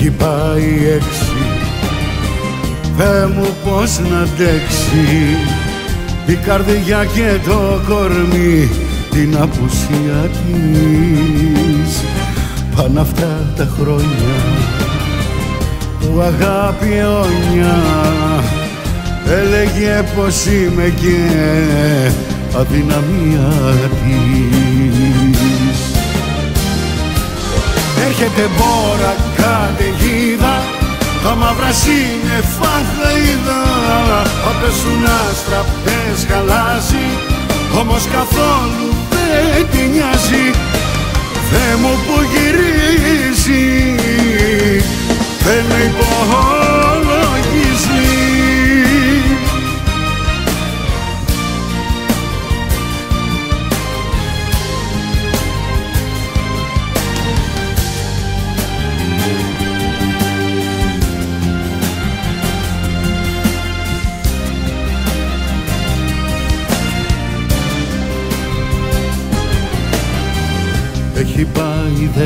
Έχει πάει 6, Θεέ μου πώς να αντέξει η καρδιά και το κορμί την απουσία της. Πάνε αυτά τα χρόνια που αγάπη αιώνια έλεγε πως είμαι και αδυναμία της. Έρχεται μπόρα καταιγίδα, τα μαύρα σύννεφα θα είδα. Απέσουν άστρα, πες χαλάζει, όμως καθόλου δεν τη νοιάζει. Θεέ μου που γυρίζει, δεν με υπολογίζει. Έχει πάει 10,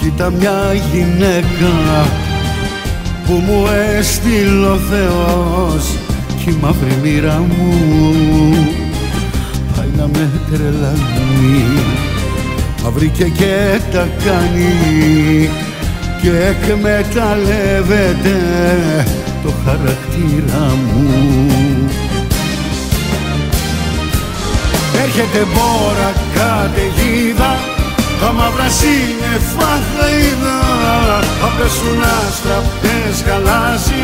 κοίτα μια γυναίκα που μου έστειλε ο Θεός κι η μαύρη μοίρα μου πάει να με τρελάνει. Μα βρήκε και τα κάνει και εκμεταλλεύεται το χαρακτήρα μου. Έρχεται μπόρα καταιγίδα, τα μαύρα σύννεφα θα είδα. Απέσουν άστρα, πες χαλάζει,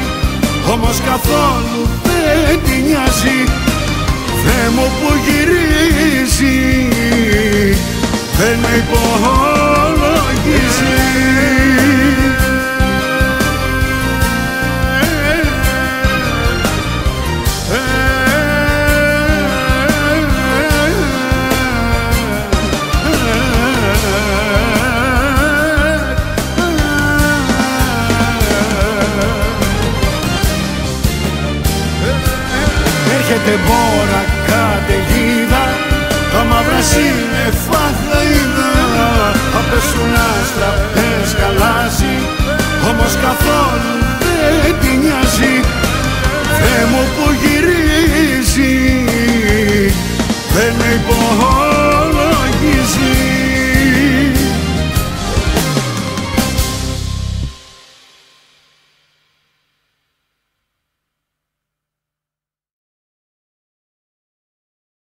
όμως καθόλου δεν τη νοιάζει. Θεέ μου που γυρίζει, δεν με υπολογίζει.